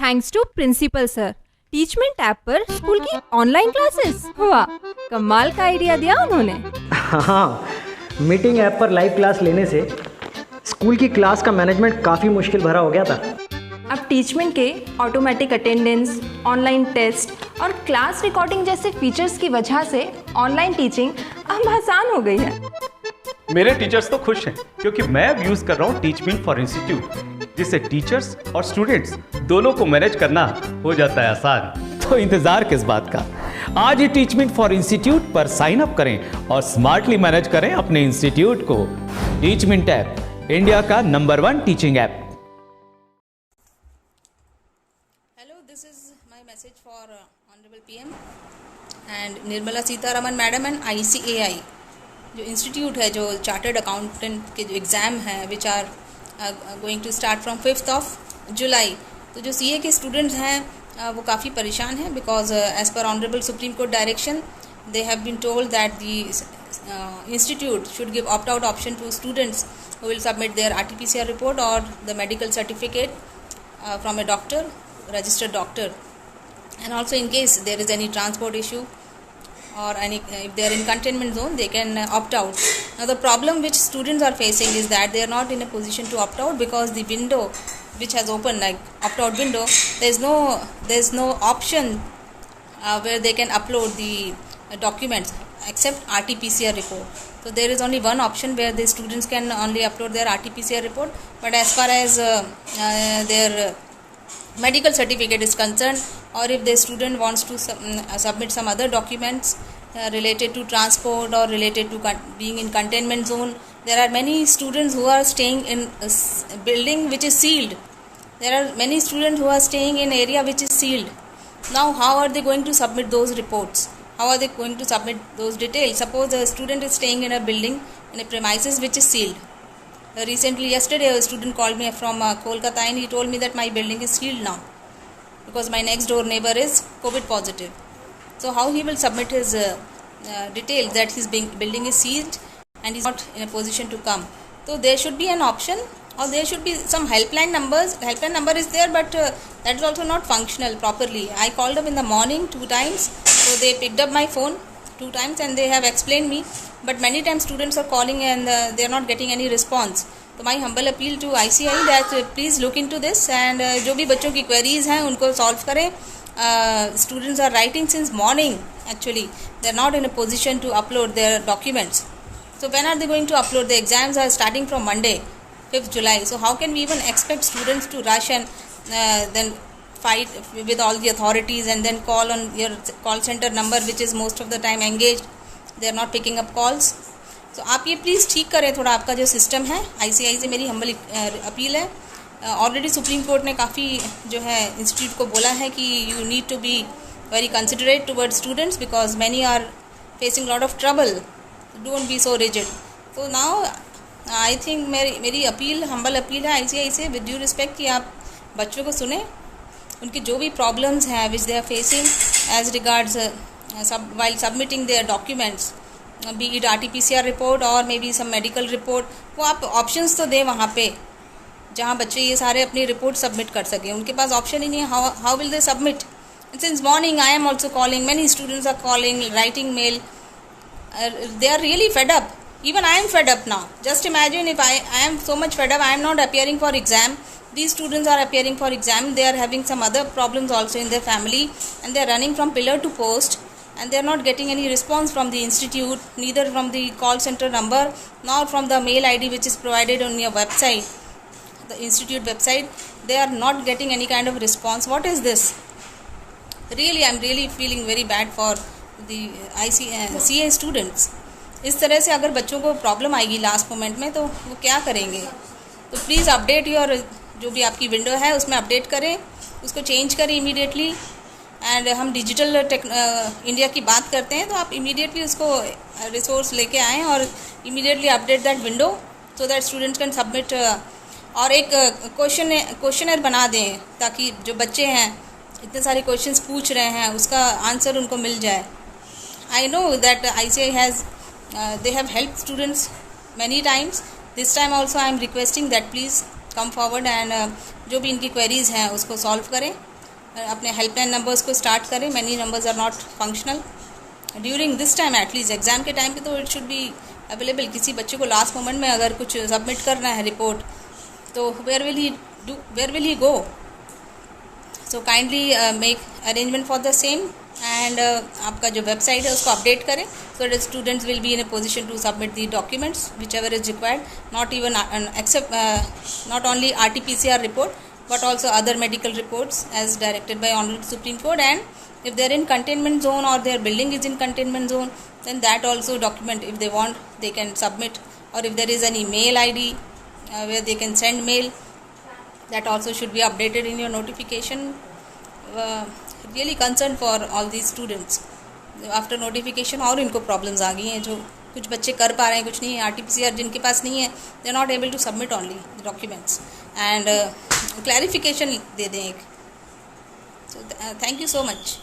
Thanks to principal sir. Teachmint app पर school की online classes, वाह कमाल का आइडिया दिया उन्होंने। हाँ, मीटिंग ऐप पर लाइव क्लास लेने से स्कूल की क्लास का मैनेजमेंट काफ़ी मुश्किल भरा हो गया था। अब टीचमेंट के ऑटोमेटिक अटेंडेंस, ऑनलाइन टेस्ट और क्लास रिकॉर्डिंग जैसे फीचर्स की वजह से ऑनलाइन टीचिंग अब आसान हो गई है। मेरे टीचर्स तो खुश हैं क्योंकि मैं अब यूज कर रहा हूँ टीचमेंट फॉर इंस्टीट्यूट, जिससे टीचर्स और स्टूडेंट्स दोनों को मैनेज करना हो जाता है आसान। तो इंतजार किस बात का, आज ही टीचमेंट फॉर इंस्टीट्यूट पर साइन अप करें और स्मार्टली मैनेज करें अपने इंस्टीट्यूट को। टीचमेंट ऐप, इंडिया का number 1 teaching app. Hello, this is my message for Honorable PM and Nirmala Sitharaman Madam and ICAI। जो इंस्टीट्यूट है, जो चार्टर्ड अकाउंटेंट के जो एग्ज़ाम हैं which are going to start from 5 July. तो जो CA के स्टूडेंट्स हैं वो काफ़ी परेशान हैं because as per honourable supreme court direction they have been told that the institute should give opt out option to students who will submit their RT-PCR report or the medical certificate from a doctor, registered doctor, and also in case there is any transport issue or if they are in containment zone, they can opt out. Now the problem which students are facing is that they are not in a position to opt out because the window which has opened, like opt out window, there is no option where they can upload the documents except RT-PCR report. So there is only one option where the students can only upload their RT-PCR report. But as far as their medical certificate is concerned, or if the student wants to submit some other documents related to transport or related to being in containment zone, there are many students who are staying in a building which is sealed. There are many students who are staying in area which is sealed. Now how are they going to submit those reports? How are they going to submit those details? Suppose a student is staying in a building, in a premises which is sealed. Yesterday, a student called me from Kolkata and he told me that my building is sealed now because my next door neighbor is COVID positive. So how he will submit his details that his building is sealed and he's not in a position to come? So there should be an option, or there should be some helpline numbers. Helpline number is there, but that is also not functional properly. I called up in the morning 2 times, so they picked up my phone 2 times and they have explained me, but many times students are calling and they are not getting any response. So my humble appeal to ICI that please look into this and जो भी बच्चों की queries हैं उनको solve करें. Students are writing since morning. Actually, they are not in a position to upload their documents. So when are they going to upload? The exams are starting from Monday, 5th July. So how can we even expect students to rush and then fight with all the authorities and then call on your call center number which is most of the time engaged? They are not picking up calls. So आप ये please ठीक करें थोड़ा आपका जो system है. ICI से मेरी हम्बल अपील है. ऑलरेडी सुप्रीम कोर्ट ने काफ़ी जो है इंस्टीट्यूट को बोला है कि you need to be very considerate toward students because many are facing lot of trouble. Don't be so rigid. तो नाउ आई थिंक मेरी अपील, हम्बल अपील है ICI से विद ड्यू रिस्पेक्ट कि आप बच्चों को सुने, उनकी जो भी प्रॉब्लम्स हैं which they are facing as regards while submitting their documents, be it RT-PCR report or may be some medical report, वो आप ऑप्शंस तो दें वहाँ पे जहाँ बच्चे ये सारे अपनी रिपोर्ट सबमिट कर सकें. उनके पास ऑप्शन ही नहीं है. How will they submit? Since morning I am also calling, many students are calling, writing mail. They are really fed up. Even I am fed up now. Just imagine if I am so much fed up, I am not appearing for exam. These students are appearing for exam. They are having some other problems also in their family and they are running from pillar to post and they are not getting any response from the institute, neither from the call center number nor from the mail ID which is provided on your website, the institute website. They are not getting any kind of response. What is this? Really, I am really feeling very bad for the CA students. इस तरह से अगर बच्चों को problem आएगी last moment में तो वो क्या करेंगे? तो प्लीज़ अपडेट योर जो भी आपकी विंडो है उसमें अपडेट करें, उसको चेंज करें इमीडिएटली. एंड हम डिजिटल इंडिया की बात करते हैं तो आप इमीडिएटली उसको रिसोर्स लेके आएँ और immediately update that window so that students can submit. और एक क्वेश्चनर बना दें ताकि जो बच्चे हैं इतने सारे क्वेश्चंस पूछ रहे हैं उसका आंसर उनको मिल जाए. I know that ICI has they have helped students many times. This time also I am requesting that please come forward and जो भी इनकी queries हैं उसको solve करें. अपने हेल्पलाइन नंबर्स को स्टार्ट करें. Many numbers are not functional during this time. At least exam के टाइम पे तो इट शुड बी अवेलेबल. किसी बच्चे को लास्ट मोमेंट में अगर कुछ सबमिट करना है रिपोर्ट, तो where will he go. So kindly make arrangement for the same. And आपका जो वेबसाइट है उसको अपडेट करें, so that students will be in a position to submit the documents whichever is required. Not even except not only RT-PCR report, but also other medical reports as directed by Honorable Supreme Court. And if they are in containment zone or their building is in containment zone, then that also document, if they want, they can submit. Or if there is any mail ID where they can send mail, that also should be updated in your notification. Really concerned for all these students. After notification और इनको problems आ गई हैं. जो कुछ बच्चे कर पा रहे हैं, कुछ नहीं है. RT-PCR जिनके पास नहीं है, they are not able to submit only the documents. And clarification दे दें एक. So thank you so much.